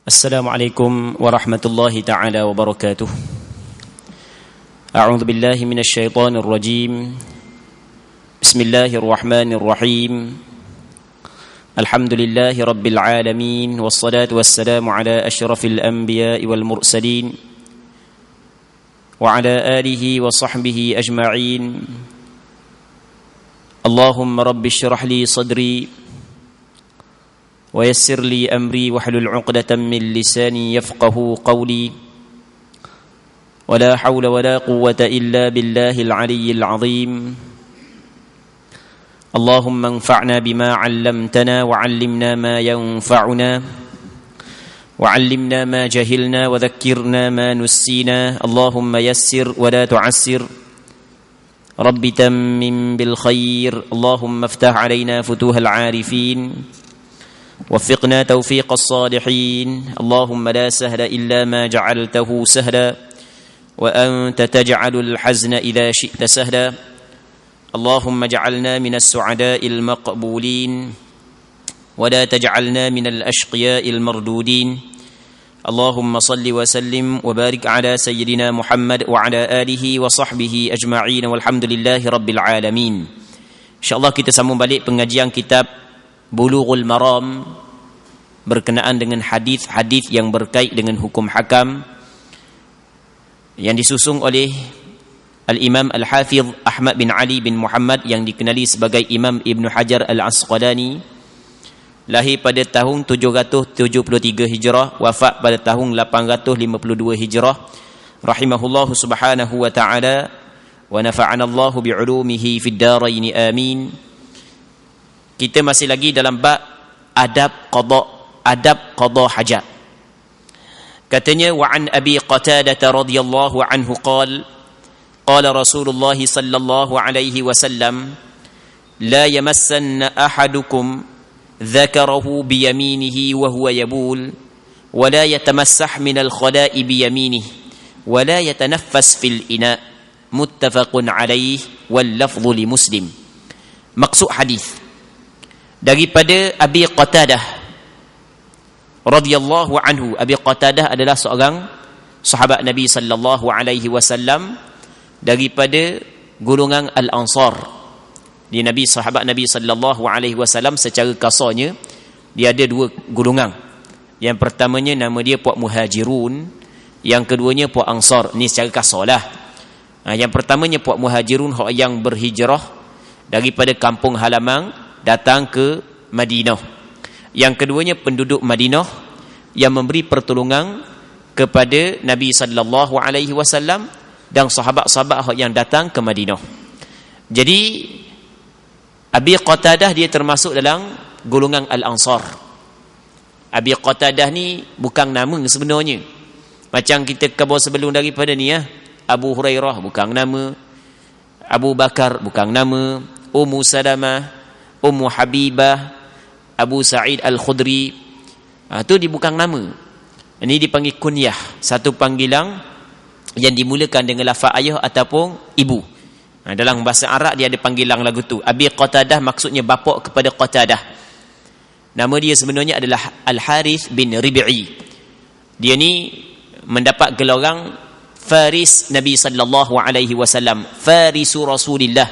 Assalamualaikum warahmatullahi ta'ala wabarakatuh. A'udzu billahi minasy syaithanir rajim. Bismillahirrahmanirrahim. Alhamdulillahi rabbil alamin wassalatu wassalamu ala asyrafil anbiya'i wal mursalin wa ala alihi wa sahbihi ajma'in. Allahumma rabbi shrah li sadri ويسر لي أمري واحلل عقدة من لساني يفقه قولي ولا حول ولا قوة إلا بالله العلي العظيم اللهم انفعنا بما علمتنا وعلمنا ما ينفعنا وعلمنا ما جهلنا وذكرنا ما نسينا اللهم يسر ولا تعسر رب تمم بالخير اللهم افتح علينا فتوح العارفين وفقنا توفيق الصالحين اللهم لا سهل إلا ما جعلته سهلا وأنت تجعل الحزن إذا شئت سهلا اللهم اجعلنا من السعداء المقبولين ولا تجعلنا من الأشقياء المردودين اللهم صل وسلم وبارك على سيدنا محمد وعلى آله وصحبه أجمعين والحمد لله رب العالمين. InsyaAllah kita sambung balik pengajian kitab Bulughul Maram berkenaan dengan hadis-hadis yang berkait dengan hukum hakam yang disusun oleh Al-Imam Al-Hafidh Ahmad bin Ali bin Muhammad yang dikenali sebagai Imam Ibn Hajar Al-Asqalani, lahir pada tahun 773 Hijrah, wafat pada tahun 852 Hijrah, rahimahullahu subhanahu wa ta'ala wa nafa'anallahu bi'ulumihi fid darain amin. Kita masih lagi dalam bab adab qada hajat. Katanya wa an Abi Qatadah radhiyallahu anhu qala Rasulullah sallallahu alaihi wasallam la yamassanna ahadukum dhakarahu bi yaminihi wa huwa yabul wa la yatamassah min al-khala'i bi yaminihi wa la yatanaffas fil ina muttafaqun alaihi wal lafdhu li Muslim. Maksud hadis daripada Abi Qatadah radhiyallahu anhu. Abi Qatadah adalah seorang sahabat Nabi sallallahu alaihi wasallam daripada golongan Al-Ansar. Dia sahabat Nabi sallallahu alaihi wasallam secara kasarnya dia ada dua golongan. Yang pertamanya nama dia puak Muhajirun, yang keduanya puak Ansar. Ni secara kasarlah. Yang pertamanya puak Muhajirun yang berhijrah daripada kampung halaman datang ke Madinah. Yang keduanya penduduk Madinah yang memberi pertolongan kepada Nabi sallallahu alaihi wasallam dan sahabat-sahabat yang datang ke Madinah. Jadi Abi Qatadah dia termasuk dalam golongan Al-Ansar. Abi Qatadah ni bukan nama sebenarnya. Macam kita khabar sebelum daripada ni Abu Hurairah bukan nama, Abu Bakar bukan nama, Ummu Salamah, Ummu Habibah, Abu Sa'id Al-Khudri, itu dia bukan nama. Ini dipanggil kunyah, satu panggilan yang dimulakan dengan lafaz ayah ataupun ibu. Dalam bahasa Arab dia ada panggilan lagu tu. Abi Qatadah maksudnya bapa kepada Qatadah. Nama dia sebenarnya adalah Al-Harith bin Rib'i. Dia ni mendapat gelaran Faris Nabi sallallahu alaihi wasallam, Farisu Rasulillah,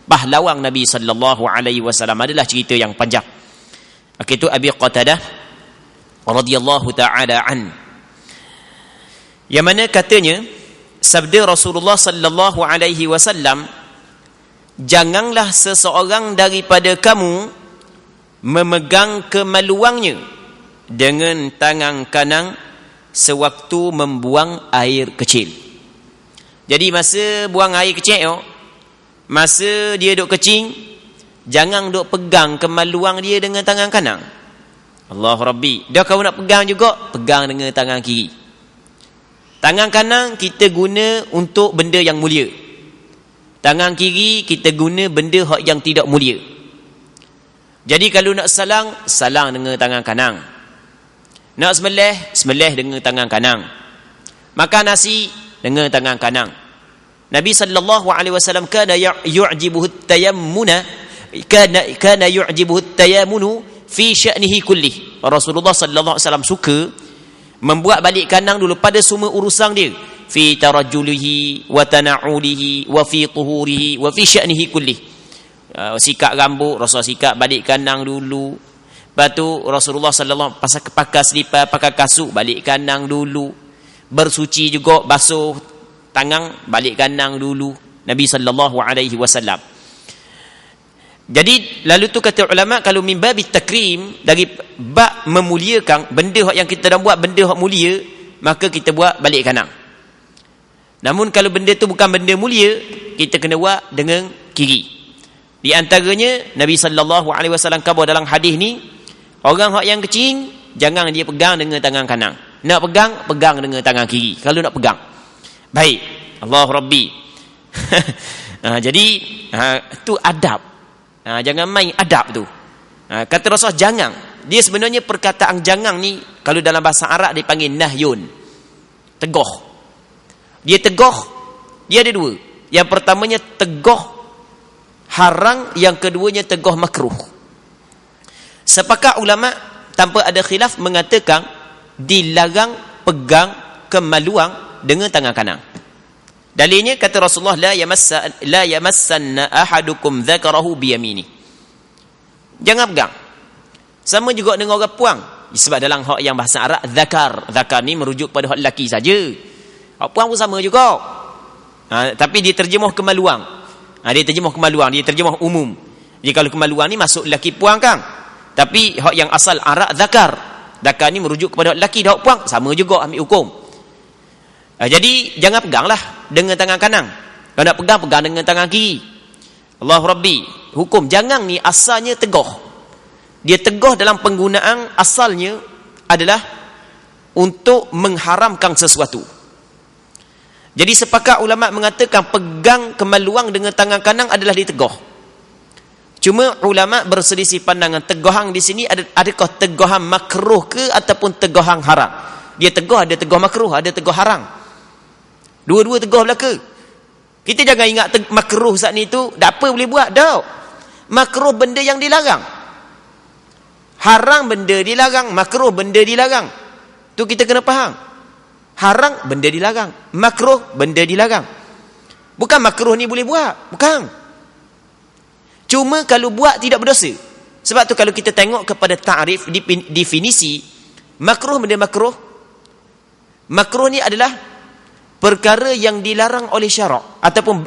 pahlawan Nabi sallallahu alaihi wasallam. Adalah cerita yang panjang. Itu Abi Qatadah radhiyallahu taala an. Yang mana katanya sabda Rasulullah sallallahu alaihi wasallam, janganlah seseorang daripada kamu memegang kemaluannya dengan tangan kanan sewaktu membuang air kecil. Jadi masa buang air kecil masa dia duk kecing, jangan duk pegang kemaluan dia dengan tangan kanan. Allah Rabbi. Dah kau nak pegang juga, pegang dengan tangan kiri. Tangan kanan kita guna untuk benda yang mulia. Tangan kiri kita guna benda yang tidak mulia. Jadi kalau nak salang dengan tangan kanan. Nak sembelih dengan tangan kanan. Makan nasi dengan tangan kanan. Nabi sallallahu alaihi wasallam kana yu'jibuhu tayammuna kana yu'jibuhu tayammunu fi sya'nihi kullih. Rasulullah sallallahu alaihi wasallam suka membuat balik kanan dulu pada semua urusan dia, fi tarajjulihi wa tana'ulihi wa fi tuhurihi wa fi sya'nihi kullih. Sikat rambut, Rasulullah sikat balik kanan dulu. Lepas tu Rasulullah sallallahu alaihi wasallam pakai selipar, pakai kasut, balik kanan dulu. Bersuci juga, basuh tangan, balik kanan dulu. Nabi sallallahu alaihi wasallam. Jadi lalu tu kata ulama, kalau min babit takrim, dari bab memuliakan benda yang kita dah buat, benda hak mulia, maka kita buat balik kanan. Namun kalau benda tu bukan benda mulia, kita kena buat dengan kiri. Di antaranya Nabi sallallahu alaihi wasallam khabar dalam hadis ni, orang hak yang kecil jangan dia pegang dengan tangan kanan. Nak pegang dengan tangan kiri. Kalau nak pegang. Baik. Allah Rabbi. Jadi tu adab. Jangan main adab tu. Kata Rasulullah jangan. Dia sebenarnya perkataan jangan ni kalau dalam bahasa Arab dipanggil nahyun. Teguh. Dia teguh, dia ada dua. Yang pertamanya teguh haram, yang keduanya teguh makruh. Sepakat ulama tanpa ada khilaf mengatakan dilarang pegang kemaluan dengan tangan kanan. Dalilnya kata Rasulullah, la yamassanna ahadukum dzakarahu biyamini. Jangan pegang. Sama juga dengan orang puang. Sebab dalam hak yang bahasa Arab zakar ni merujuk pada hak lelaki saja. Hak puang pun sama juga. Tapi dia terjemah kemaluan. Dia terjemah kemaluan, dia terjemah umum. Jadi kalau kemaluan ni masuk lelaki puang kan. Tapi hak yang asal Arab zakar ni merujuk kepada hak lelaki, hak puang sama juga ambil hukum. Jadi jangan peganglah dengan tangan kanan. Kalau nak pegang dengan tangan kiri. Allah Rabbi. Hukum jangan ni asalnya teguh. Dia teguh dalam penggunaan asalnya adalah untuk mengharamkan sesuatu. Jadi sepakat ulama mengatakan pegang kemaluan dengan tangan kanan adalah diteguh. Cuma ulama berselisih pandangan, teguhan di sini adakah teguhan makruh ke ataupun teguhan haram. Dia teguh, ada teguh makruh, ada teguh haram. Dua-dua teguh belaka. Kita jangan ingat makruh saat ni tu tak apa boleh buat. Tak. Makruh benda yang dilarang. Haram benda dilarang, makruh benda dilarang. Tu kita kena faham. Haram benda dilarang, makruh benda dilarang. Bukan makruh ni boleh buat, bukan. Cuma kalau buat tidak berdosa. Sebab tu kalau kita tengok kepada ta'rif, definisi makruh benda makruh. Makruh ni adalah perkara yang dilarang oleh syarak, ataupun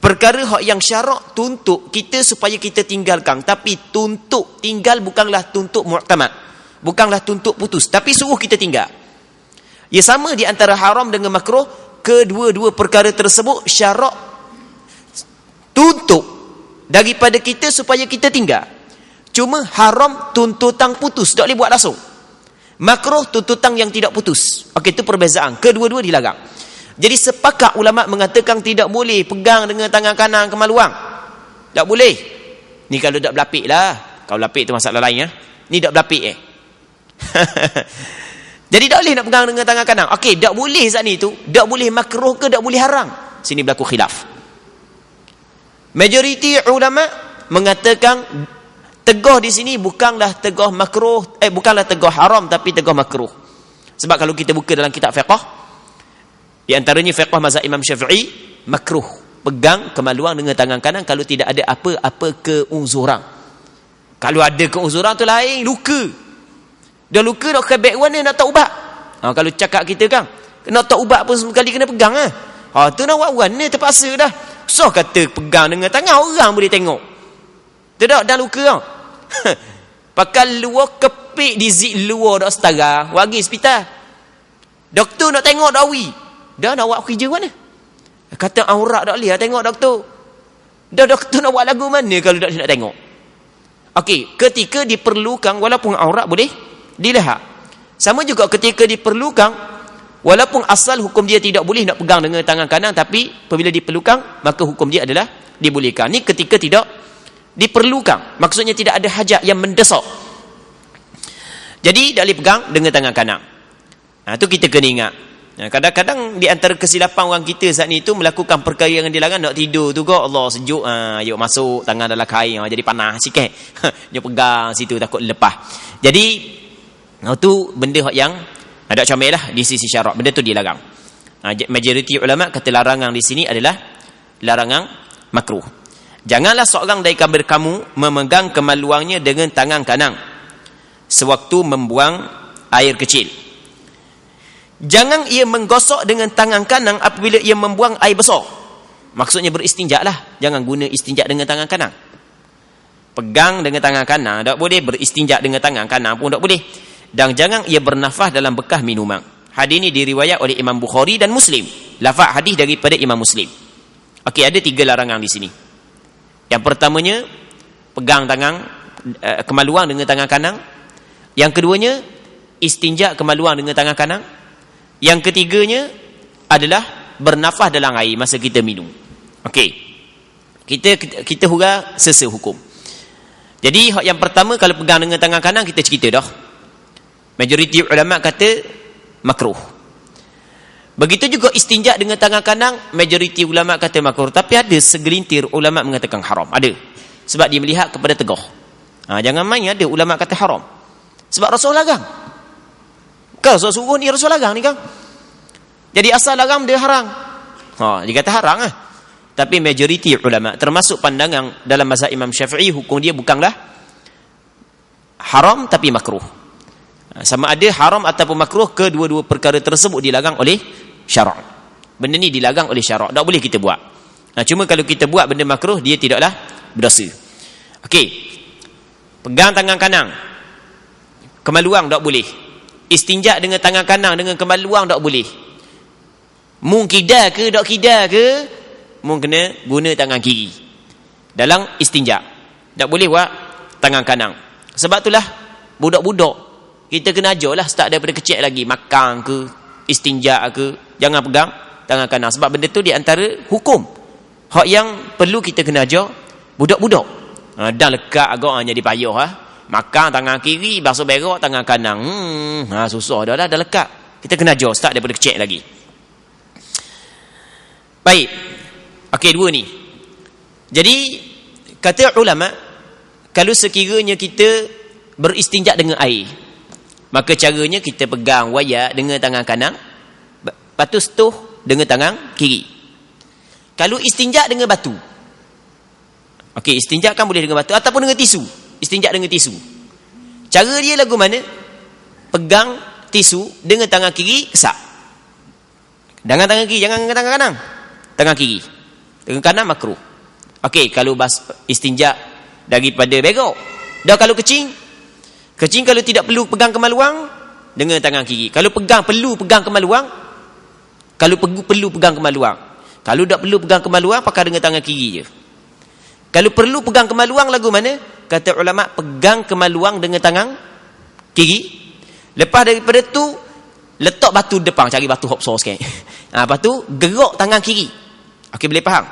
perkara yang syarak tuntut kita supaya kita tinggalkan, tapi tuntut tinggal bukanlah tuntut mu'tamad, bukanlah tuntut putus, tapi suruh kita tinggal. Ya, sama di antara haram dengan makruh, kedua-dua perkara tersebut syarak tuntut daripada kita supaya kita tinggal. Cuma haram tuntutan putus, tak boleh buat langsung. Makruh tuntutan yang tidak putus. Okey, itu perbezaan. Kedua-dua dilarang. Jadi sepakat ulama mengatakan tidak boleh pegang dengan tangan kanan kemaluan. Tak boleh. Ni kalau tak berlapik lah. Kalau berlapik tu masalah lain ya. Ni tak berlapik Jadi tak boleh nak pegang dengan tangan kanan. Okey, tak boleh saat ni tu. Tak boleh makruh ke tak boleh haram. Sini berlaku khilaf. Majoriti ulama mengatakan teguh di sini bukanlah teguh makruh, bukanlah teguh haram, tapi teguh makruh. Sebab kalau kita buka dalam kitab fiqh, di antaranya fiqh mazhab Imam Syafi'i, makruh pegang kemaluan dengan tangan kanan kalau tidak ada apa-apa keuzuran. Kalau ada keuzuran tu lain, luka. Dah luka dah kebek warna nak tak ubat. Kalau cakap kita kan, nak tak ubat pun sekali kena pegang tu nak buat warna terpaksa dah. So kata pegang dengan tangan, orang boleh tengok. Tidak dah luka tau. Pakai luar kepik di zik luar dak setara, wagi hospital. Doktor nak tengok dak awi. Dah nak buat kerja mana? Kata aurat dak boleh tengok doktor. Dah doktor nak buat lagu mana kalau dak nak tengok. Okey, ketika diperlukan walaupun aurat boleh dilihat. Sama juga ketika diperlukan walaupun asal hukum dia tidak boleh nak pegang dengan tangan kanan, tapi apabila diperlukan maka hukum dia adalah dibolehkan. Ni ketika tidak diperlukan, maksudnya tidak ada hajat yang mendesak. Jadi tak boleh pegang dengan tangan kanan. Itu kita kena ingat. Kadang-kadang di antara kesilapan orang kita saat ni tu melakukan perkara yang dilarang. Nak tidur tu kok Allah sejuk, yuk masuk tangan dalam kain, jadi panas sikit. Dia pegang situ takut lepas. Jadi tu benda yang ada comel lah di sisi syarak. Benda tu dilarang. Majoriti ulama kata larangan di sini adalah larangan makruh. Janganlah seorang dari kamu memegang kemaluannya dengan tangan kanan sewaktu membuang air kecil. Jangan ia menggosok dengan tangan kanan apabila ia membuang air besar. Maksudnya beristinja lah. Jangan guna istinja dengan tangan kanan. Pegang dengan tangan kanan tak boleh, beristinja dengan tangan kanan pun tak boleh. Dan jangan ia bernafas dalam bekas minuman. Hadis ini diriwayat oleh Imam Bukhari dan Muslim. Lafaz hadis daripada Imam Muslim. Okey, ada 3 larangan di sini. Yang pertamanya, pegang tangan kemaluan dengan tangan kanan. Yang keduanya, istinja kemaluan dengan tangan kanan. Yang ketiganya adalah bernafas dalam air masa kita minum. Okey. Kita hura sesa hukum. Jadi yang pertama, kalau pegang dengan tangan kanan kita cerita dah. Majoriti ulama kata makruh. Begitu juga istinja dengan tangan kanan, majoriti ulama kata makruh. Tapi ada segelintir ulama mengatakan haram. Ada. Sebab dia melihat kepada tegah. Jangan main ada ulama kata haram. Sebab Rasul larang. Kau suruh ni Rasul larang ni kan. Jadi asal larang dia haram. Dia kata haram lah. Tapi majoriti ulama termasuk pandangan dalam mazhab Imam Syafi'i, hukum dia bukanlah haram tapi makruh. Sama ada haram ataupun makruh, kedua-dua perkara tersebut dilarang oleh syarak. Benda ni dilarang oleh syarak, tak boleh kita buat. Cuma kalau kita buat benda makruh, dia tidaklah berdosa. Okey. Pegang tangan kanan. Kemaluan tak boleh. Istinja dengan tangan kanan dengan kemaluan tak boleh. Mung kidar ke tak kidar ke, mung kena guna tangan kiri dalam istinja. Tak boleh buat tangan kanan. Sebab itulah budak-budak kita kena ajarlah start daripada kecil lagi, makan ke istinja ke, jangan pegang tangan kanan. Sebab benda tu di antara hukum hak yang perlu kita kena ajar budak-budak. Dan lekat agak jadi payah makan tangan kiri, basuh berak tangan kanan. Susah dah lekat. Kita kena ajar start daripada kecil lagi. Baik. Okey, 2 ni. Jadi kata ulama, kalau sekiranya kita beristinja dengan air, maka caranya kita pegang wayak dengan tangan kanan, lepas tu setuh dengan tangan kiri. Kalau istinja dengan batu, okey, istinja kan boleh dengan batu ataupun dengan tisu. Istinja dengan tisu. Cara dia lagu mana? Pegang tisu dengan tangan kiri, kesak. Dengan tangan kiri, jangan dengan tangan kanan. Tangan kiri. Tangan kanan makruh. Okey, kalau istinja daripada berak. Dah kalau kecing kalau tidak perlu pegang kemaluan dengan tangan kiri. Kalau perlu pegang kemaluan. Kalau perlu pegang kemaluan. Kalau tak perlu pegang kemaluan, pakai dengan tangan kiri je. Kalau perlu pegang kemaluan lagu mana? Kata ulama, pegang kemaluan dengan tangan kiri. Lepas daripada tu, letak batu depan, cari batu hop sauce sikit. Lepas tu gerak tangan kiri. Okey, boleh faham?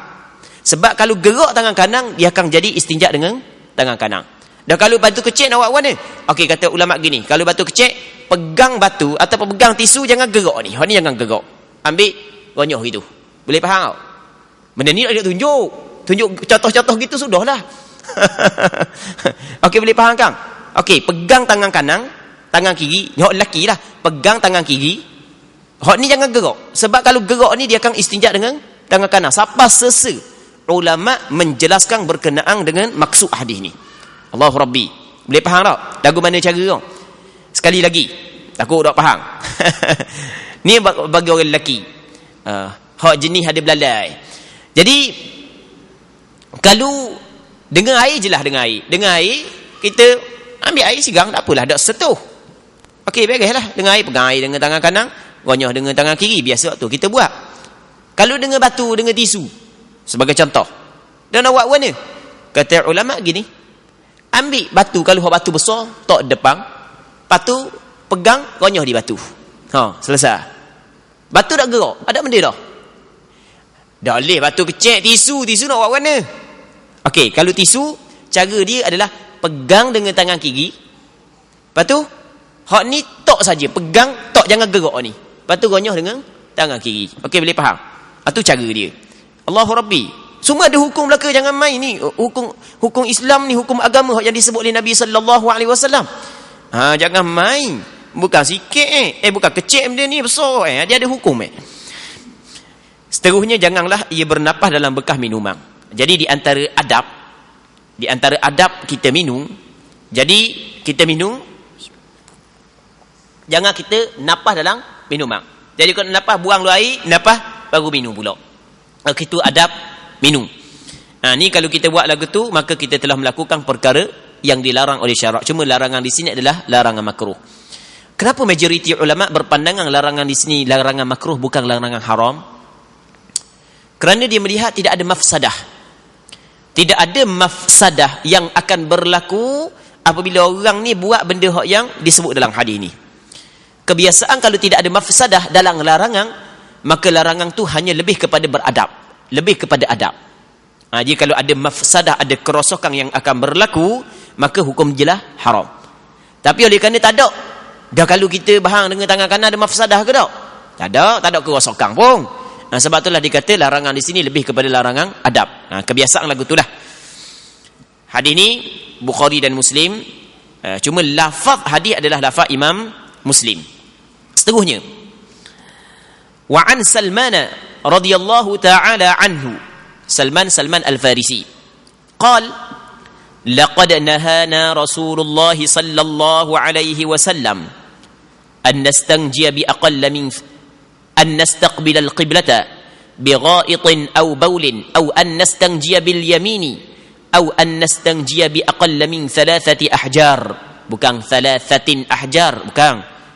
Sebab kalau gerak tangan kanan, dia akan jadi istinja dengan tangan kanan. Dan kalau batu kecil nak buat mana? Okey, kata ulama gini, kalau batu kecil, pegang batu ataupun pegang tisu, jangan gerak ni. Hak ni jangan gerak. Ambil gonyoh gitu. Boleh faham tak? Benda ni nak tunjuk contoh-contoh gitu sudahlah. Okey, boleh faham kan? Okey, pegang tangan kanan, tangan kiri, hak lelaki lah, pegang tangan kiri. Hak ni jangan gerak. Sebab kalau gerak ni dia akan istinja dengan tangan kanan. Siapa sesa ulama menjelaskan berkenaan dengan maksud hadis ni. Allahu Rabbi. Boleh faham tak? Lagu mana cara kau? Sekali lagi. Takut tak faham. Ni bagi orang lelaki. Hak jenis ada belalai. Jadi kalau dengan air je lah, dengan air. Dengan air kita ambil air sigang, tak apalah, tak setuh. Okey, bereslah. Dengan air, pegang air dengan tangan kanan, gonyoh dengan tangan kiri, biasa waktu kita buat. Kalau dengan batu, dengan tisu, sebagai contoh, dan awak mana? Kata ulama gini, ambil batu, kalau batu besar tok depan, batu pegang, gonyoh di batu. Selesai. Batu tak gerak, ada benda dah. Dah boleh batu kecil, tisu nak buat mana? Okey, kalau tisu, cara dia adalah pegang dengan tangan kiri. Lepas tu hak ni tok saja, pegang tok, jangan gerak ni. Lepas tu gonyoh dengan tangan kiri. Okey, boleh faham? Itu cara dia. Allahu Rabbi. Semua ada hukum belaka, jangan main ni. Hukum Islam ni, hukum agama yang disebut oleh Nabi sallallahu alaihi wasallam. Jangan main. Bukan sikit bukan kecil benda ni, besar dia ada hukum Seterusnya, janganlah ia bernafas dalam bekas minuman. Jadi di antara adab kita minum, jadi kita minum, jangan kita nafas dalam minuman. Jadi kalau nafas buang dulu air, nafas baru minum pula. Itu adab minum. Ni kalau kita buat lagu tu, maka kita telah melakukan perkara yang dilarang oleh syarak. Cuma larangan di sini adalah larangan makruh. Kenapa majoriti ulama berpandangan larangan di sini larangan makruh, bukan larangan haram? Kerana dia melihat tidak ada mafsadah. Tidak ada mafsadah yang akan berlaku apabila orang ni buat benda yang disebut dalam hadis ni. Kebiasaan kalau tidak ada mafsadah dalam larangan, maka larangan tu hanya lebih kepada beradab, lebih kepada adab. Jadi kalau ada mafsadah, ada kerosakan yang akan berlaku, maka hukum jelas haram. Tapi oleh kerana tak ada, dah kalau kita bahang dengan tangan kanan ada mafsadah ke tak? Tak ada kerosakan pun. Sebab itulah dikata larangan di sini lebih kepada larangan adab. Kebiasaan lagu itulah. Hadis ni Bukhari dan Muslim. Cuma lafaz hadis adalah lafaz Imam Muslim. Seterusnya, wa an Salman radhiyallahu ta'ala anhu, Salman Al-Farisi, qal laqad nahana Rasulullah sallallahu alaihi wasallam an nastanjiya bi aqall min أن نستقبل القبلة بغائط أو بول أو أن نستنجي باليمين أو أن نستنجي بأقل من 3 أحجار. Bukan 3 أحجار, bukan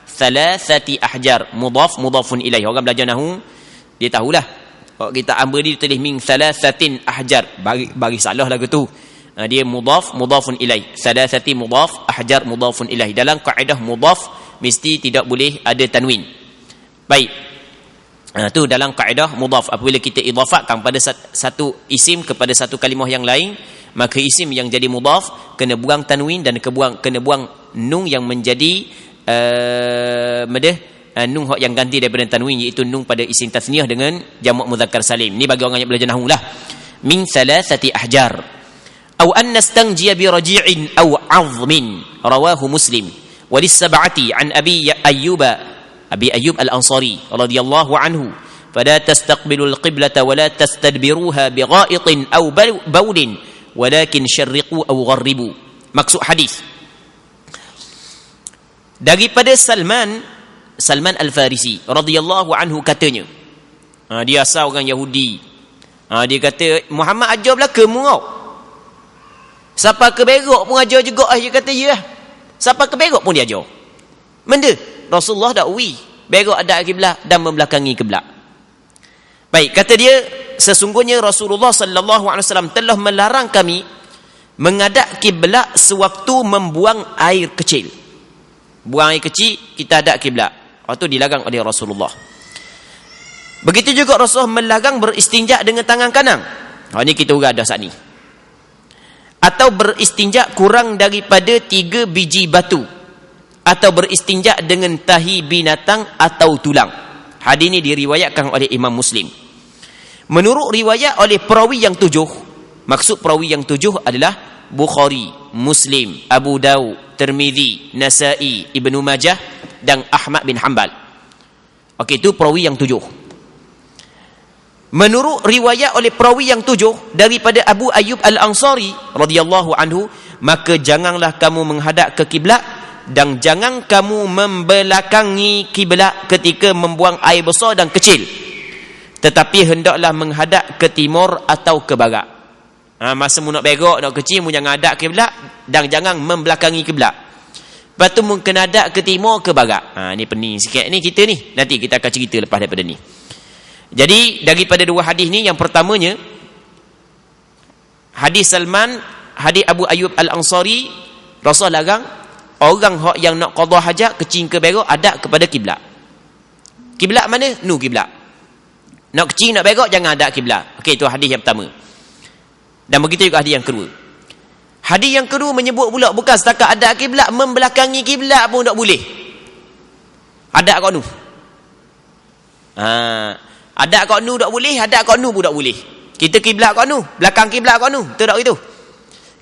3 أحجار. مضاف إليه. Orang belajar nahu dia tahulah. Kalau kita ambil dia tulis min 3 أحجار, bagi salah lagu tu. Dia mudafun ilaih. 3 mudaf, ahjar mudafun ilaih. Dalam kaedah mudaf mesti tidak boleh ada tanwin. Baik. Tu dalam kaedah mudaf, apabila kita idhafatkan pada satu isim kepada satu kalimah yang lain, maka isim yang jadi mudaf kena buang tanwin dan kena buang nun yang menjadi nun yang ganti daripada tanwin, iaitu nun pada isim tasniyah dengan jamak mudzakkar salim. Ni bagi orang yang belajar nahwu lah. Min 3 ahjar aw an nastanjiya bi raji'in aw 'azmin, rawahu Muslim. Wa lis-sab'ati an Abi Ayyub al-Ansari radhiyallahu anhu, fala tastaqbilul qiblata wa la tastadbiruha bigha'itin aw bawlin walakin syarriqu aw gharribu. Maksud hadis daripada Salman Al-Farisi radhiyallahu anhu, katanya, dia asal orang Yahudi. Dia kata, Muhammad ajar belaka mu kau. Siapa keberok pun ajar juga. Dia kata, ya. Siapa keberok pun dia ajar. Benda Rasulullah dakwah berok hadap kiblat dan membelakangi kiblat. Baik, kata dia, sesungguhnya Rasulullah sallallahu alaihi wasallam telah melarang kami menghadap kiblat sewaktu membuang air kecil. Buang air kecil, kita hadap kiblat. Waktu dilarang oleh Rasulullah. Begitu juga Rasulullah melarang beristinja dengan tangan kanan. Ini kita urang dah saat ni. Atau beristinja kurang daripada 3 biji batu, atau beristinja dengan tahi binatang atau tulang. Hadis ini diriwayatkan oleh Imam Muslim. Menurut riwayat oleh perawi yang 7, maksud perawi yang 7 adalah Bukhari, Muslim, Abu Dawud, Tirmizi, Nasa'i, Ibnu Majah dan Ahmad bin Hanbal. Okey, itu perawi yang 7. Menurut riwayat oleh perawi yang 7 daripada Abu Ayyub al-Ansari radhiyallahu anhu, maka janganlah kamu menghadap ke kiblat dan jangan kamu membelakangi kiblat ketika membuang air besar dan kecil, tetapi hendaklah menghadap ke timur atau ke barat. Masa mu nak berok, nak kecil, mu jangan hadap kiblat dan jangan membelakangi kiblat. Lepas tu mu kena hadap ke timur ke barat. Ni pening sikit ni kita ni. Nanti kita akan cerita lepas daripada ni. Jadi daripada 2 hadis ni, yang pertamanya hadis Salman, hadis Abu Ayyub al-Ansari, Rasul larang orang yang nak qada hajat kecil ke berok hadap kepada kiblat. Kiblat mana? Nu kiblat. Nak kecil nak berok jangan hadap kiblat. Okey, itu hadis yang pertama. Dan begitu juga hadis yang kedua. Hadis yang kedua menyebut pula bukan setakat hadap kiblat, membelakangi kiblat pun tak boleh. Hadap kat nu. Hadap kat nu tak boleh, hadap kat nu pun tak boleh. Kita kiblat kat nu, belakang kiblat kat nu, betul tak itu?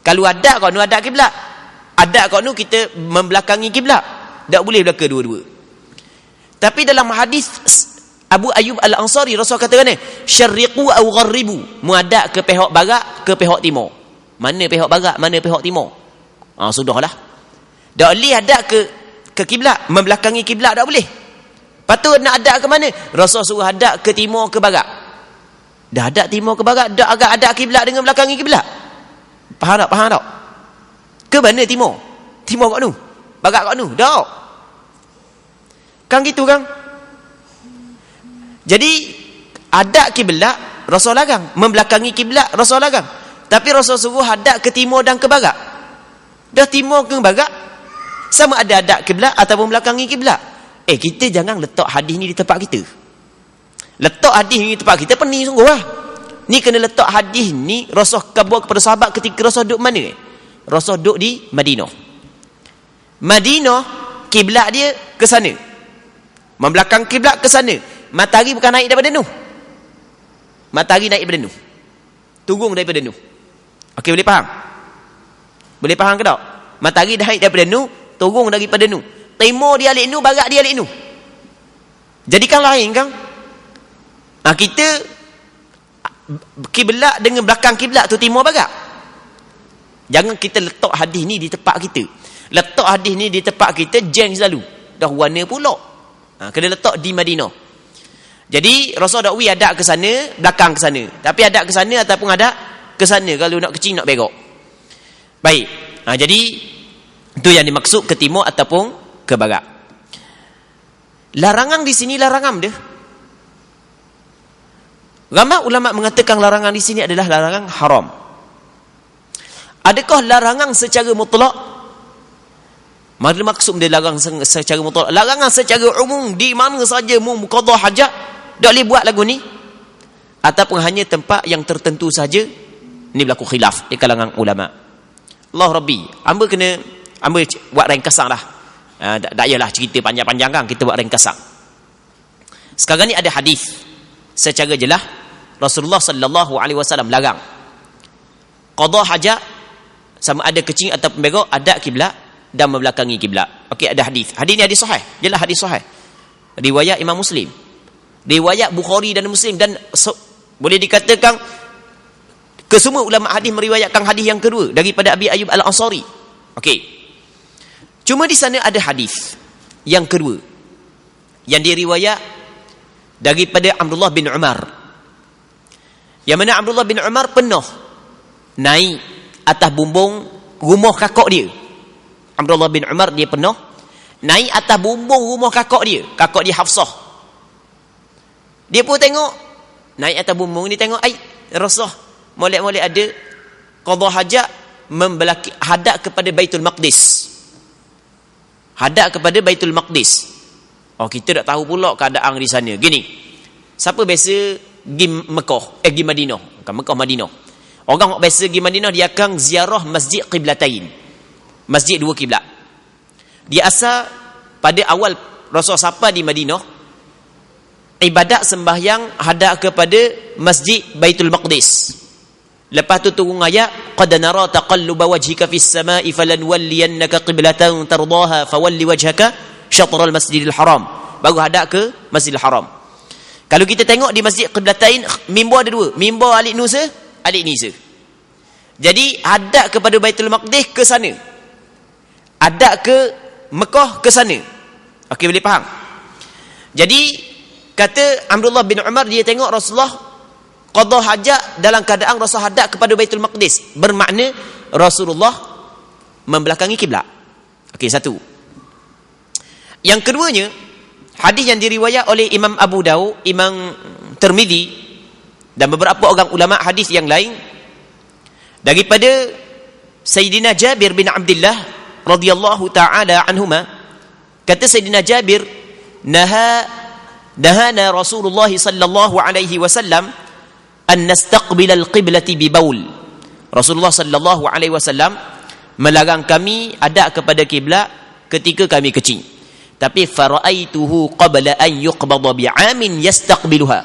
Kalau hadap kat nu, hadap kiblat. Hadap kat nu, kita membelakangi kiblat. Tak boleh belaka dua-dua. Tapi dalam hadis Abu Ayyub Al-Ansari, Rasul kata ni, syarriqu au gharribu, muadab ke pihak barat ke pihak timur. Mana pihak barat, mana pihak timur? Sudahlah. Tak boleh hadap ke kiblat, membelakangi kiblat tak boleh. Patut nak hadap ke mana? Rasul suruh hadap ke timur ke barat. Dah hadap timur ke barat, dah agak hadap kiblat dengan belakangi kiblat. Faham tak? Faham tak? Ke mana timur? Timur kat nu, barat kat nu. Tak. Kan gitu kan? Jadi hadap kiblat Rasul larang, membelakangi kiblat Rasul larang. Tapi Rasul suruh hadap ke timur dan ke barat. Dah timur ke barat, sama ada hadap kiblat ataupun belakangi kiblat. Kita jangan letak hadis ni di tempat kita. Letak hadis ni di tempat kita pening sungguh lah. Ni kena letak hadis ni Rasul kabur kepada sahabat ketika Rasul duduk mana? Rasul duduk di Madinah. Madinah kiblat dia ke sana, membelakang kiblat ke sana. Matahari bukan naik daripada Nuh. Matahari naik daripada Nuh, turun daripada Nuh. Okey, boleh faham? Boleh faham ke tak? Matahari naik daripada Nuh, turun daripada Nuh. Timur dia alik Nuh, barat dia alik Nuh. Jadi kan lain kan? Kita kiblat dengan belakang kiblat tu timur barat. Jangan kita letak hadis ni di tempat kita. Letak hadis ni di tempat kita jeng selalu. Dah warna pula. Kena letak di Madinah. Jadi Rasul dakwi hadap ke sana, belakang ke sana. Tapi hadap ke sana ataupun hadap ke sana kalau nak kecil nak begok. Baik. Jadi itu yang dimaksud ke timur ataupun ke barat. Larangan di sini larangan dia. Ramai ulama mengatakan larangan di sini adalah larangan haram. Adakah larangan secara mutlak? Mana maksud dia larangan secara mutlak? Larangan secara umum, di mana saja mu qada hajat tak boleh buat lagu ni, ataupun hanya tempat yang tertentu saja? Ini berlaku khilaf di kalangan ulama. Allah Rabbi, hamba buat ringkasan lah. Tak payahlah cerita panjang-panjang kan, kita buat ringkasan. Sekarang ni ada hadis secara jelas Rasulullah sallallahu alaihi wasallam larang qada hajat, sama ada kecil ataupun begok, hadap kiblat dan membelakangi kiblat. Okey, ada hadis. Hadis ni hadis sahih. Jelas hadis sahih. Riwayat Imam Muslim, riwayat Bukhari dan Muslim, dan boleh dikatakan kesemua ulama hadis meriwayatkan hadis yang kedua daripada Abi Ayyub Al-Ansari. Okey. Cuma di sana ada hadis yang kedua yang diriwayat daripada Abdullah bin Umar. Yang mana Abdullah bin Umar pernah naik atas bumbung rumah kakak dia. Abdullah bin Umar dia pernah naik atas bumbung rumah kakak dia Hafsah. Dia pun tengok naik atas bumbung ni, tengok Rasulullah molek-molek ada qada hajat, hadap kepada Baitul Maqdis. Hadap kepada Baitul Maqdis. Kita tak tahu pula keadaan di sana. Gini, siapa biasa pergi Mekah, pergi Madinah, bukan Mekah, Madinah. Orang biasa pergi Madinah, dia akan ziarah Masjid Qiblatain, masjid dua kiblat. Dia asal pada awal Rasul sampai di Madinah, ibadat sembahyang hadap kepada Masjid Baitul Maqdis. Lepas tu turun ayat, qad nara taqalluba wajhika fis samai falanwalliyannaka qiblatan tardaha fawalli wajhaka syatral masjidil haram. Baru hadap ke Masjidil Haram. Kalau kita tengok di Masjid Qiblatain, mimbar ada dua, mimbar alik Nusa, alik Nisa. Jadi hadap kepada Baitul Maqdis ke sana, hadap ke Mekah ke sana. Okey, boleh faham? Jadi kata Abdullah bin Umar, dia tengok Rasulullah qada hajat dalam keadaan Rasul hadap kepada Baitul Maqdis, bermakna Rasulullah membelakangi kiblat. Okey, satu. Yang keduanya, hadis yang diriwayat oleh Imam Abu Daud, Imam Tirmizi dan beberapa orang ulama hadis yang lain daripada Sayyidina Jabir bin Abdullah radhiyallahu taala anhuma. Kata Sayyidina Jabir, nahana Rasulullah sallallahu alaihi wasallam an nastaqbil al-qiblati bi baul. Rasulullah sallallahu alaihi wasallam melarang kami hadap kepada kiblat ketika kami kecil. Tapi faraaituhu qabla an yuqbada bi'amin yastaqbiluha.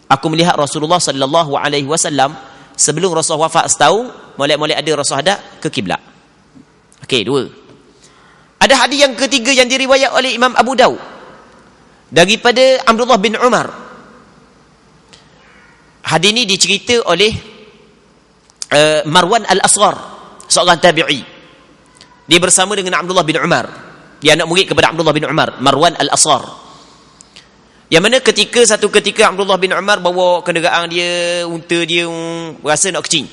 Aku melihat Rasulullah sallallahu alaihi wasallam sebelum Rasul wafat setahun, molek-molek ada Rasul hadap ke kiblat. Okey, dua. Ada hadis yang ketiga yang diriwayat oleh Imam Abu Daud daripada Abdullah bin Umar. Hadis ini dicerita oleh Marwan Al-Asghar, seorang tabi'i. Dia bersama dengan Abdullah bin Umar. Dia anak murid kepada Abdullah bin Umar, Marwan Al-Asghar. Yang mana satu ketika Abdullah bin Umar bawa kenderaan dia, unta dia rasa nak kecing.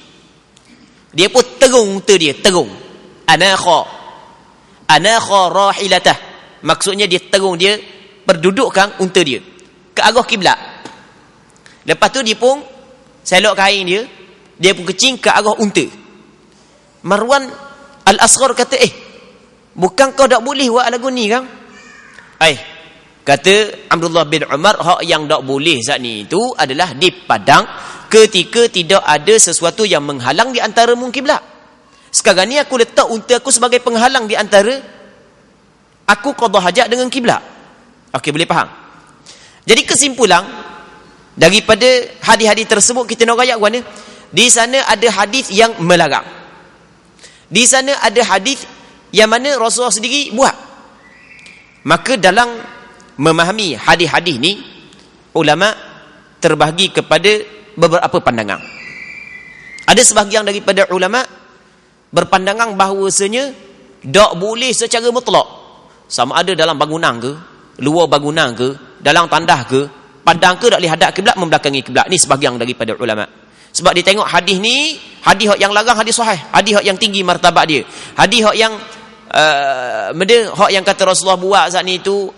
Dia pun terung unta dia, terung. Anakha rahilatah. Maksudnya dia terung, dia perdudukkan unta dia ke arah kiblat. Lepas tu dia pun selok kain dia pun kecing ke arah unta. Marwan Al-Asghar kata, bukan kau tak boleh buat lagu ni kan? Kata Abdullah bin Umar, hak yang tak boleh saat ni itu adalah di padang ketika tidak ada sesuatu yang menghalang di antara kiblat. Sekarang ni aku letak unta aku sebagai penghalang di antara aku qada hajat dengan kiblat. Okey, boleh faham? Jadi kesimpulan daripada hadis-hadis tersebut kita nak rayak mana? Di sana ada hadis yang melarang. Di sana ada hadis yang mana Rasulullah sendiri buat. Maka dalam memahami hadis-hadis ni, ulama terbahagi kepada beberapa pandangan. Ada sebahagian daripada ulama berpandangan bahawasanya tak boleh secara mutlak. Sama ada dalam bangunan ke, luar bangunan ke, dalam tandas ke, padang ke, tak boleh hadap kiblat, membelakangi kiblat. Ni sebahagian daripada ulama. Sebab dia tengok hadis ni, hadis yang larang, hadis sahih, hadis yang tinggi martabat dia, hadis yang hak yang kata Rasulullah buat saat ni itu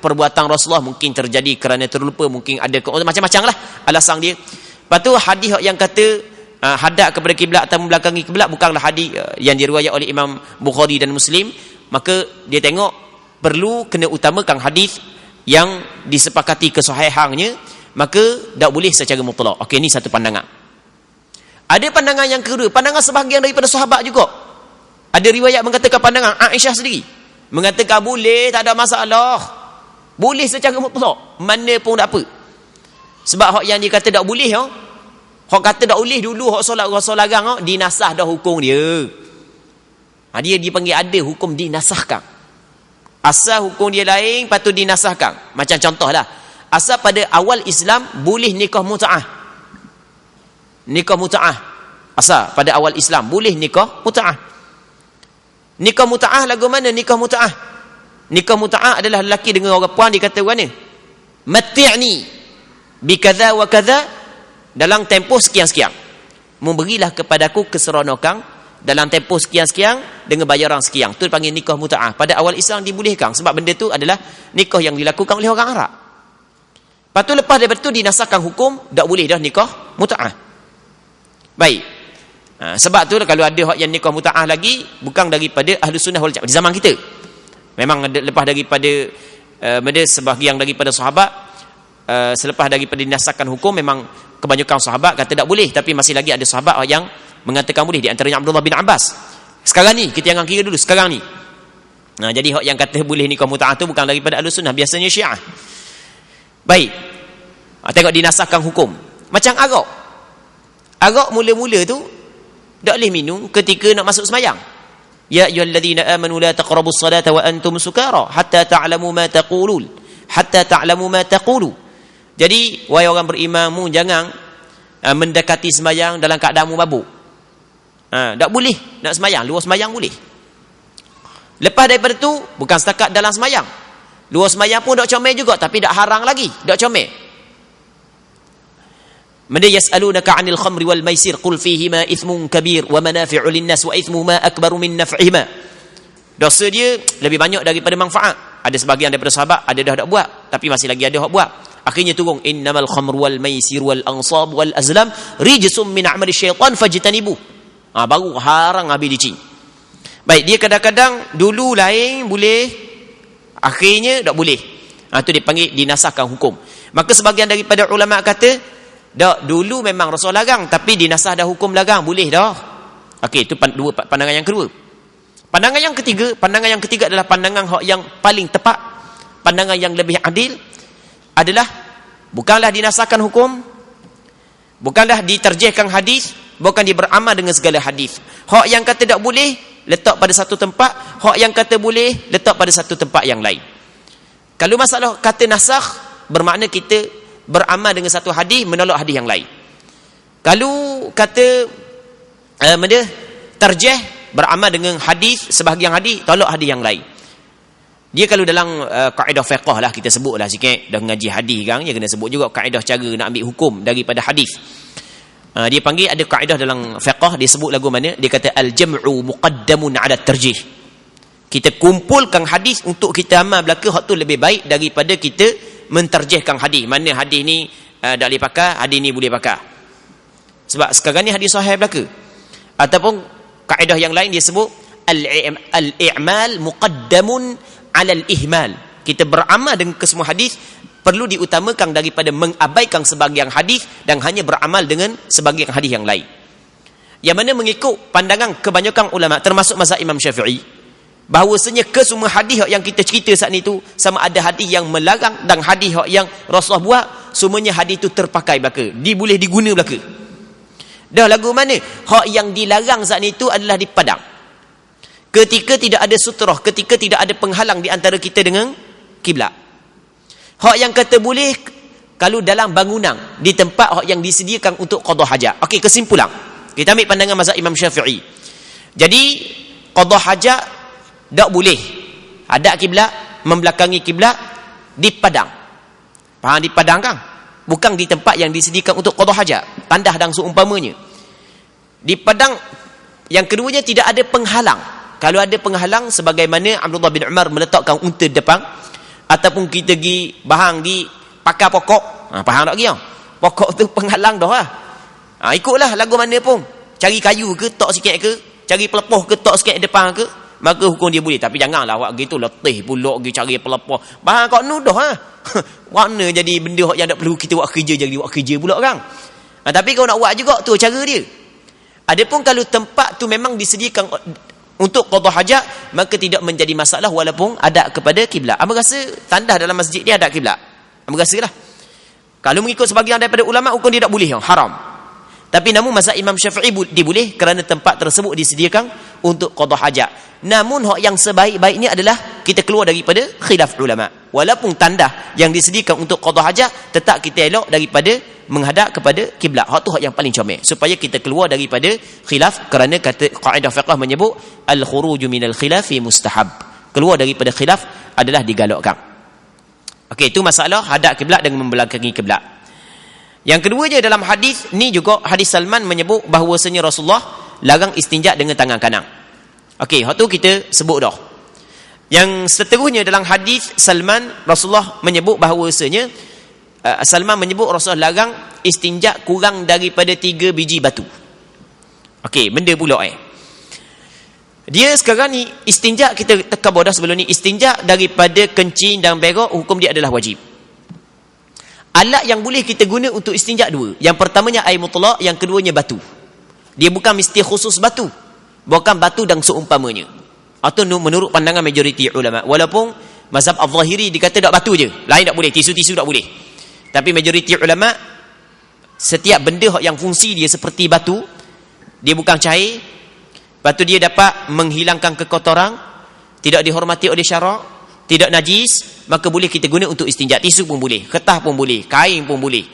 perbuatan Rasulullah mungkin terjadi kerana terlupa, mungkin ada macam-macam lah alasan dia. Lepas tu hadis yang kata hadap kepada kiblat atau membelakangi kiblat bukanlah hadis yang diriwayat oleh Imam Bukhari dan Muslim. Maka dia tengok perlu kena utamakan hadis yang disepakati kesahihannya, maka tak boleh secara mutlak. Okey, ni satu pandangan. Ada pandangan yang kedua, pandangan sebahagian daripada sahabat juga. Ada riwayat mengatakan pandangan Aisyah sendiri mengatakan boleh, tak ada masalah. Boleh secara mutlak, mana pun tak apa. Sebab hak yang dia kata tak boleh, hak kata tak boleh dulu, hak solat Rasul larang, dinasah dah hukum dia. Dia dipanggil ada hukum dinasahkan. Asal hukum dia lain, patut dinasahkan. Macam contohlah, asal pada awal Islam boleh nikah mut'ah. Nikah mut'ah. Asal pada awal Islam boleh nikah mut'ah. Nikah mut'ah lagu mana nikah mut'ah? Nikah mut'ah adalah lelaki dengan orang puan, dia kata mana? Mati'ni bikadha wa kadha dalam tempoh sekian-sekian. Memberilah kepadaku keseronokan dalam tempoh sekian-sekian dengan bayaran sekian. Tu dipanggil nikah mut'ah. Pada awal Islam dibolehkan sebab benda tu adalah nikah yang dilakukan oleh orang Arab. Lepas tu lepas daripada tu dinasahkan hukum tak boleh dah nikah mut'ah. Baik. Sebab tu kalau ada hak yang nikah mut'ah lagi bukan daripada ahli sunnah wal jamaah di zaman kita. Memang lepas daripada sebahagian daripada sahabat selepas daripada dinasahkan hukum, memang kebanyakan sahabat kata tak boleh, tapi masih lagi ada sahabat yang mengatakan boleh, di antaranya Abdullah bin Abbas. Sekarang ni kita jangan kira dulu, sekarang ni. Jadi hak yang kata boleh nikah mut'ah tu bukan daripada ahli sunnah, biasanya Syiah. Baik. Tengok dinasahkan hukum. Macam arak. Arak mula-mula tu tak boleh minum ketika nak masuk sembahyang. Ya ayyuhalladzina amanu la taqrabus salata wa antum sukara hatta ta'lamu ma taqulun. Hatta ta'lamu ma taqulu. Jadi wahai orang beriman, jangan mendekati sembahyang dalam keadaan mabuk. Tak boleh nak sembahyang, luar sembahyang boleh. Lepas daripada tu bukan setakat dalam sembahyang. Luar sembahyang pun tak comel juga, tapi tak harang lagi, tak comel. Man yas'alunaka 'anil khamri wal maisir qul fihima ithmun kabir wa manafi'u lin-nas wa ithmuhuma akbaru min naf'ihima. Dosa dia lebih banyak daripada manfaat. Ada sebahagian daripada sahabat ada dah tak buat, tapi masih lagi ada hak buat. Akhirnya turun innamal khamru wal maisir wal ansab wal azlam rijsum min 'amali syaitan fajtanibu. Baru harang habis dicing. Baik, dia kadang-kadang dulu lain boleh, akhirnya tak boleh. Itu dipanggil dinasahkan hukum. Maka sebahagian daripada ulama kata dak, dulu memang Rasul larang, tapi dinasah dah hukum larang, boleh dah. Okey, itu dua pandangan yang kedua. Pandangan yang ketiga adalah pandangan yang paling tepat, pandangan yang lebih adil adalah bukanlah dinasahkan hukum, bukanlah diterjehkan hadis, bukan dia beramal dengan segala hadis. Hak yang kata tak boleh letak pada satu tempat, hak yang kata boleh letak pada satu tempat yang lain. Kalau masalah kata nasakh, bermakna kita beramal dengan satu hadis menolak hadis yang lain. Kalau kata terjeh, beramal dengan hadis sebahagian hadis, tolak hadis yang lain. Dia kalau dalam kaedah fiqh lah, kita sebut lah sikit, dah ngaji hadis kan, dia kena sebut juga kaedah cara nak ambil hukum daripada hadis. Dia panggil, ada kaedah dalam fiqh, dia sebut lagu mana, dia kata al-jam'u muqaddamun ala tarjih. Kita kumpulkan hadis untuk kita amal belaka, hak tu lebih baik daripada kita menterjihkan hadis. Mana hadis ni tak boleh pakai, hadis ni boleh pakai. Sebab sekarang ni hadis sahih belaka. Ataupun kaedah yang lain dia sebut al-i'mal muqaddamun ala al-ihmal. Kita beramal dengan kesemua hadis perlu diutamakan daripada mengabaikan sebahagian hadis dan hanya beramal dengan sebahagian hadis yang lain. Yang mana mengikut pandangan kebanyakan ulama termasuk mazhab Imam Syafi'i, bahawasanya kesemua hadis yang kita cerita saat ni tu, sama ada hadis yang melarang dan hadis yang Rasulullah buat, semuanya hadis itu terpakai belaka, boleh diguna belaka. Dah lagu mana hak yang dilarang saat ni tu adalah di padang, ketika tidak ada sutrah, ketika tidak ada penghalang di antara kita dengan kiblat. Hak yang kata boleh kalau dalam bangunan, di tempat hak yang disediakan untuk qada hajat. Okey, kesimpulan kita ambil pandangan mazhab Imam Syafi'i. Jadi qada hajat tak boleh hadap kiblat, membelakangi kiblat di padang. Faham di padang kan? Bukan di tempat yang disediakan untuk qada hajat, tandah dan seumpamanya. Di padang yang keduanya tidak ada penghalang. Kalau ada penghalang, sebagaimana Abdullah bin Umar meletakkan unta depan, ataupun kita pergi bahang di pakar pokok, faham tak lagi? Pokok tu penghalang dah lah. Ikutlah lagu mana pun, cari kayu ke tok sikit ke, cari pelepoh ke tok sikit depan ke, maka hukum dia boleh. Tapi janganlah awak gitu letih pula pergi cari pelepoh. Bahang kau nuduh Mana jadi benda yang tak perlu kita buat kerja, jadi buat kerja pula kan. Tapi kau nak buat juga tu cara dia. Adapun kalau tempat tu memang disediakan untuk qada hajat, maka tidak menjadi masalah walaupun ada kepada kiblat. Abang rasa tandah dalam masjid dia ada kiblat. Abang rasalah. Kalau mengikut sebahagian daripada ulama, hukum dia tak boleh, haram. Tapi namun mazhab Imam Syafi'i dia boleh kerana tempat tersebut disediakan untuk qada hajat. Namun hak yang sebaik-baiknya adalah kita keluar daripada khilaf ulama. Walaupun tandah yang disediakan untuk qada hajat, tetap kita elok daripada menghadap kepada kiblat. Hak tu hak yang paling comel, supaya kita keluar daripada khilaf, kerana kata kaedah fiqh menyebut al-khuruju minal khilafi mustahab. Keluar daripada khilaf adalah digalakkan. Okey, itu masalah hadap kiblat dengan membelakangi kiblat. Yang keduanya dalam hadis ni juga hadis Salman menyebut bahawasanya Rasulullah larang istinja dengan tangan kanan. Okey, hak tu kita sebut dah. Yang seterusnya dalam hadis Salman, Rasulullah menyebut bahawasanya Salman menyebut Rasulullah larang istinja kurang daripada 3 biji batu. Okey, benda pula dia sekarang ni istinja, kita tekan bodoh sebelum ni, istinja daripada kencing dan berak, hukum dia adalah wajib. Alat yang boleh kita guna untuk istinja dua. Yang pertamanya air mutlak, yang keduanya batu. Dia bukan mesti khusus batu, bukan batu dan seumpamanya. Atau menurut pandangan majoriti ulama. Walaupun mazhab al-Zahiri dikata tak batu je, lain tak boleh, tisu-tisu tak boleh. Tapi majoriti ulama, setiap benda yang fungsi dia seperti batu, dia bukan cair, batu dia dapat menghilangkan kekotoran, tidak dihormati oleh syarak, tidak najis, maka boleh kita guna untuk istinja. Tisu pun boleh, kertas pun boleh, kain pun boleh,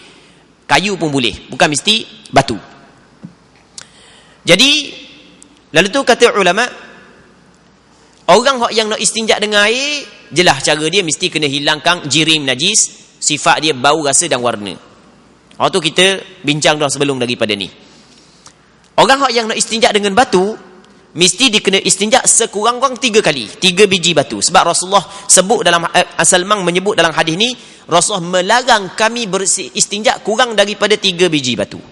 kayu pun boleh, bukan mesti batu. Jadi lalu tu kata ulama, orang yang nak istinja dengan air, jelas cara dia mesti kena hilangkan jirim najis, sifat dia bau, rasa dan warna. Waktu tu kita bincang dah sebelum daripada ni. Orang yang nak istinja dengan batu, mesti dikena istinja sekurang-kurang 3 kali, 3 biji batu. Sebab Rasulullah sebut dalam Salman menyebut dalam hadis ni, Rasulullah melarang kami beristinja kurang daripada 3 biji batu.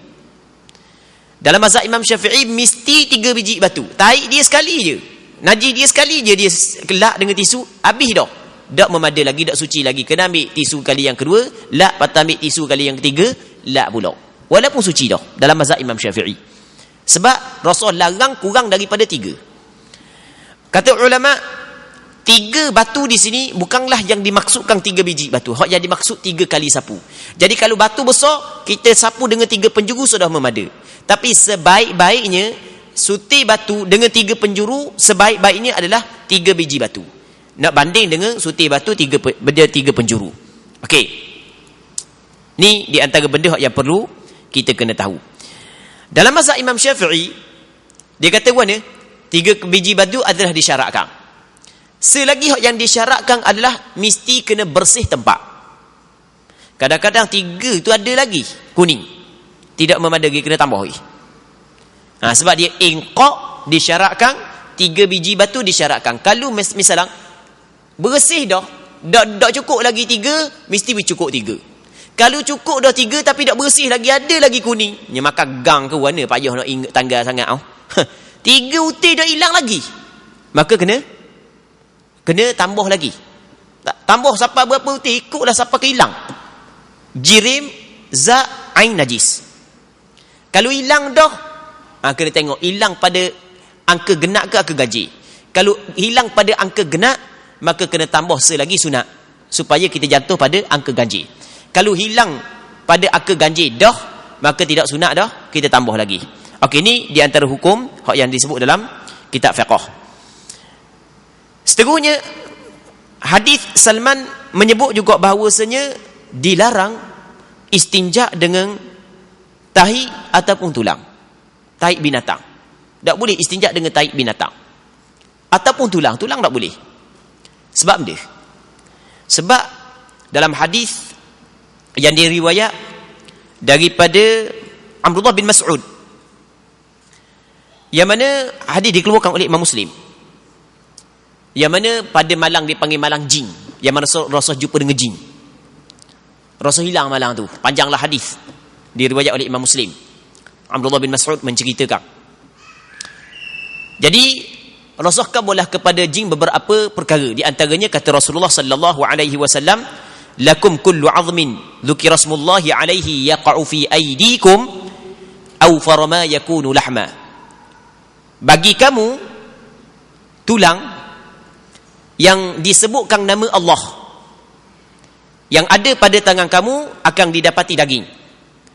Dalam mazhab Imam Syafi'i mesti 3 biji batu. Tarik dia sekali je, najis dia sekali je, dia kelak dengan tisu, habis dah. Tak memada lagi, tak suci lagi. Kena ambil tisu kali yang kedua, lak, patut ambil tisu kali yang ketiga, lak pula. Walaupun suci dah dalam mazhab Imam Syafi'i. Sebab Rasul larang kurang daripada 3. Kata ulama, 3 batu di sini bukanlah yang dimaksudkan 3 biji batu. Hak yang dimaksud 3 kali sapu. Jadi kalau batu besar, kita sapu dengan 3 penjuru sudah memada. Tapi sebaik-baiknya, suti batu dengan 3 penjuru, sebaik-baiknya adalah 3 biji batu. Nak banding dengan suti batu 3 penjuru. Okey. Ni di antara benda yang perlu kita kena tahu. Dalam mazhab Imam Syafi'i, dia kata mana? 3 biji batu adalah disyaratkan. Selagi yang disyaratkan adalah mesti kena bersih tempat. Kadang-kadang 3 tu ada lagi kuning, tidak memadai, kena tambah lagi. Sebab dia ingqaq disyaratkan, 3 biji batu disyaratkan. Kalau misalnya bersih dah cukup lagi 3, mesti cukup 3. Kalau cukup dah 3 tapi tak bersih lagi, ada lagi kuning, nya maka gang ke mana payah nak ingat tanggal sangat. 3 utir dah hilang lagi, maka kena tambah lagi. Tambah sampai berapa utir, ikutlah sampai ke hilang. Jirim za ain najis. Kalau hilang dah, kena tengok hilang pada angka genap ke angka ganjil. Kalau hilang pada angka genap, maka kena tambah selagi sunat supaya kita jatuh pada angka ganjil. Kalau hilang pada angka ganjil dah, maka tidak sunat dah, kita tambah lagi. Okey, ni di antara hukum hak yang disebut dalam kitab fiqh. Seterusnya, hadis Salman menyebut juga bahawasanya dilarang istinja dengan tahi ataupun tulang. Tahi binatang. Tak boleh istinja dengan tahi binatang. Ataupun tulang. Tulang tak boleh. Sebab dia. Sebab dalam hadis yang diriwayat daripada Abdullah bin Mas'ud, yang mana hadis dikeluarkan oleh Imam Muslim, yang mana pada malang dipanggil malang jin, yang mana Rasul jumpa dengan jin, Rasul hilang malang tu. Panjanglah hadis, diriwayat oleh Imam Muslim. Abdullah bin Mas'ud menceritakan, jadi Rasul kabulah kepada jin beberapa perkara. Di antaranya kata Rasulullah sallallahu alaihi wasallam, lakum kullu 'azmin dzukira smullahi alaihi yaqa'u fi aydikum aw farama yakunu lahma. Bagi kamu tulang yang disebutkan nama Allah, yang ada pada tangan kamu akan didapati daging.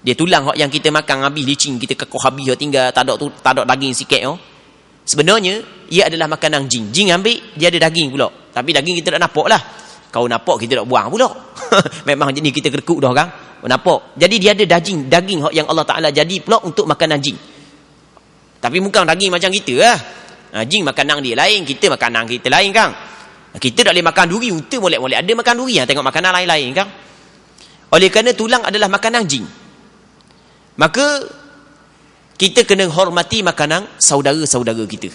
Dia tulang yang kita makan habis licin, kita kekoh habis tinggal tak ada daging sikit. Sebenarnya ia adalah makanan jin. Jin ambil, dia ada daging pula. Tapi daging kita tak nampak lah. Kau nampak, kita tak buang pula. Memang jenis kita kerkuk dah kan. Nampak. Jadi dia ada daging yang Allah Ta'ala jadi pula untuk makanan jin. Tapi bukan daging macam kita lah. Jin makanan dia lain, kita makanan kita lain kan. Kita tak boleh makan duri, unta boleh ada makan duri, tengok makanan lain-lain kan. Oleh kerana tulang adalah makanan jin, maka kita kena hormati makanan saudara-saudara kita.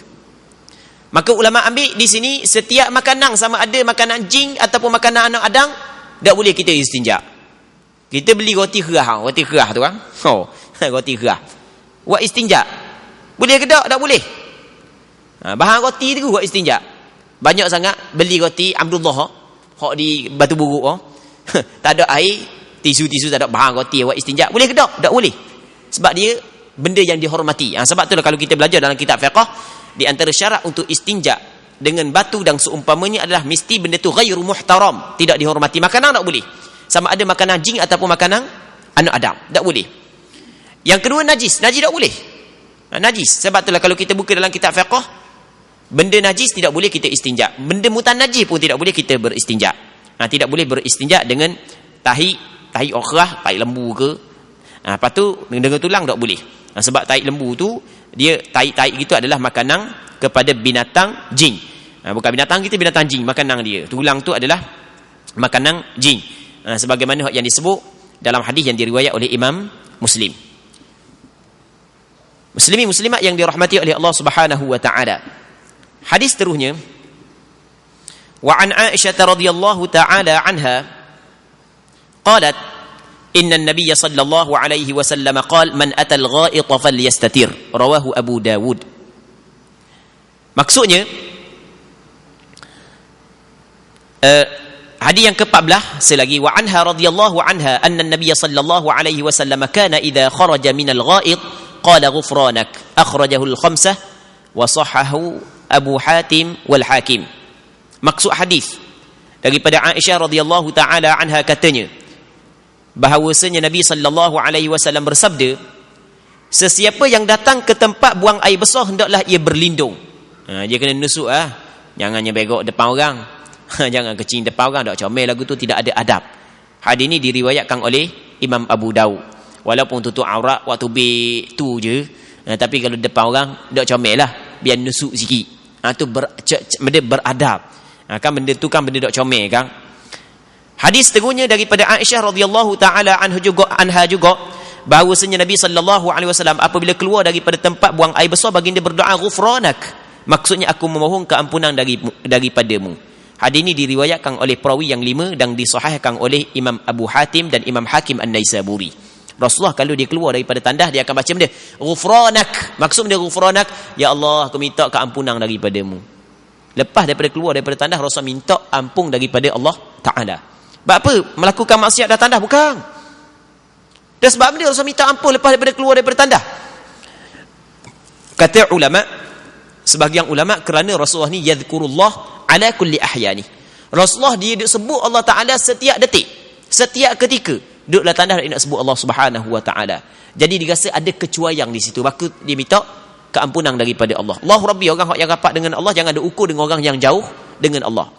Maka ulama ambil di sini, setiap makanan sama ada makanan jin ataupun makanan anak Adam, tak boleh kita istinja. Kita beli roti kerah tu kan, roti kerah, buat istinja boleh ke tak boleh? Bahan roti tu buat istinja. Banyak sangat beli roti Abdullah hak di Batu Buruk tak ada air, tisu tak ada, bahan roti buat istinja boleh ke tak? Tak boleh. Sebab dia benda yang dihormati. Sebab tu kalau kita belajar dalam kitab fiqh, di antara syarat untuk istinja dengan batu dan seumpamanya adalah mesti benda tu ghairu muhtaram, tidak dihormati. Makanan tak boleh, sama ada makanan jin ataupun makanan anak Adam, tak boleh. Yang kedua, najis tak boleh. Najis, sebab itulah kalau kita buka dalam kitab fiqh, benda najis tidak boleh kita istinja. Benda mutan najis pun tidak boleh kita beristinja. Tidak boleh beristinja dengan tahi okhrah, tahi lembu ke. Lepas tu dengan tulang tak boleh. Sebab tahi lembu tu, dia tahi gitu adalah makanan kepada binatang jin. Bukan binatang kita, binatang jin makanan dia. Tulang tu adalah makanan jin. Sebagaimana yang disebut dalam hadis yang diriwayat oleh Imam Muslim. Muslimin muslimat yang dirahmati oleh Allah Subhanahu wa taala. Hadis seterusnya, wa an Aisyah radhiyallahu taala anha qalat inna an-nabiy sallallahu alaihi wasallam qala man atal gha'it falyastatir, rawahu Abu Dawud. Maksudnya hadis yang ke-14 selagi, wa anha radhiyallahu anha anna an-nabiy sallallahu alaihi wasallam kana idza kharaja min al-gha'it qala ghufranak, akhrajahu al-khamsah wa sahhahu Abu Hatim wal Hakim. Maksud hadis daripada Aisyah radhiyallahu taala anha katanya, bahawasanya Nabi sallallahu alaihi wasallam bersabda, sesiapa yang datang ke tempat buang air besar hendaklah ia berlindung. Dia kena nusuk jangannya begok depan orang. Jangan kecing depan orang, dak comel lagu tu, tidak ada adab. Hadis ini diriwayatkan oleh Imam Abu Daud. Walaupun tutup aurat waktu tu je, tapi kalau depan orang dak comel lah, biar nusuk sikit. Tu benda beradab. Kan benda tu kan benda dak comel kan. Hadis seterusnya daripada Aisyah radhiyallahu taala anha juga bahawasanya Nabi sallallahu alaihi wasallam apabila keluar daripada tempat buang air besar, baginda berdoa ghufranak, maksudnya aku memohon keampunan daripadamu. Hadis ini diriwayatkan oleh perawi yang 5 dan disahihkan oleh Imam Abu Hatim dan Imam Hakim An-Naisaburi. Rasulullah kalau dia keluar daripada tandas, dia akan baca benda ghufranak. Maksud benda ghufranak, ya Allah, aku minta keampunan daripadamu. Lepas daripada keluar daripada tandas, Rasul minta ampun daripada Allah Ta'ala. Sebab apa? Melakukan maksiat dah tandas? Bukan. Dan sebab dia Rasul minta ampun lepas daripada keluar daripada tandas. Kata ulama, sebahagian ulama, kerana Rasulullah ni yadhkurullah ala kulli ahyani. Rasulullah dia sebut Allah Ta'ala setiap detik, setiap ketika. Duduklah tandas dia nak sebut Allah Subhanahu Wa Ta'ala. Jadi dia rasa ada kecuaian di situ, maka dia minta keampunan daripada Allah. Allah Rabbi, orang yang rapat dengan Allah jangan ada ukur dengan orang yang jauh dengan Allah.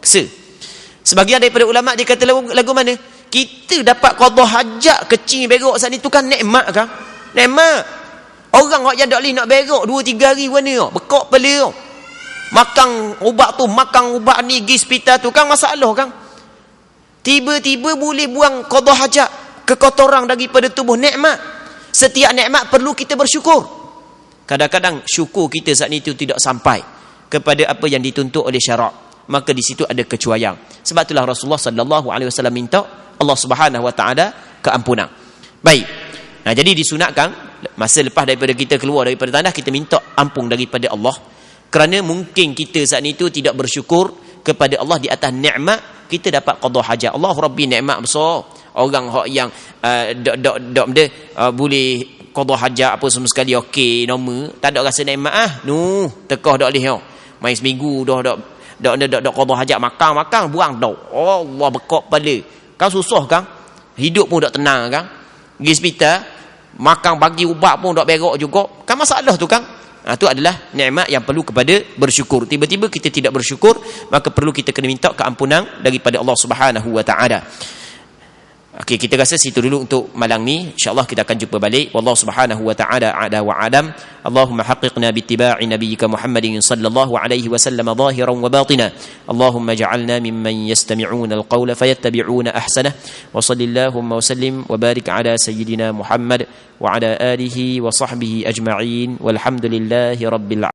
Sebahagian daripada ulama dia kata lagu mana? Kita dapat qada hajat kecil berok saat ni tu kan nikmat kan? Nikmat. Orang yang tak boleh nak berok 2-3 hari mana? Bekok kepala. Makan ubat ni pergi hospital tu kan masalah kan? Tiba-tiba boleh buang qada hajat, kekotoran daripada tubuh. Nikmat. Setiap nikmat perlu kita bersyukur. Kadang-kadang syukur kita saat itu tidak sampai kepada apa yang dituntut oleh syarak, maka di situ ada kecuaian. Sebab itulah Rasulullah sallallahu alaihi wasallam minta Allah Subhanahu Wa Ta'ala keampunan. Baik. Jadi disunatkan masa lepas daripada kita keluar daripada tandas, kita minta ampun daripada Allah, kerana mungkin kita saat itu tidak bersyukur kepada Allah di atas nikmat kita dapat qada hajat. Allah Rabbi, nikmat besar. Orang yang boleh qada hajat apa semua sekali okey, normal, tak ada rasa nikmat tekah dak leh. Main seminggu dah qada hajat, makan buang dah. Allah bekok kepala. Kan susah kan? Hidup pun dak tenang kan? Pergi hospital, makan bagi ubat pun dak berok juga. Kan masalah tu kan? Itu adalah nikmat yang perlu kepada bersyukur. Tiba-tiba kita tidak bersyukur, maka perlu kita kena minta keampunan daripada Allah Subhanahu Wa Ta'ala. Okey, kita rasa situ dulu untuk malam ni. InsyaAllah kita akan jumpa balik. Wallahu Subhanahu Wa Ta'ala a'la wa a'lam. Allahumma haqiqna bittiba'i nabiyyika Muhammadin sallallahu alaihi wasallam zahiran wa batina. Allahumma ja'alna mimman yastami'una al-qawla fayattabi'una ahsanah. Wa sallallahumma wa sallim wa barik ala sayyidina Muhammad wa ala alihi wa sahbihi ajma'in. Walhamdulillahi rabbil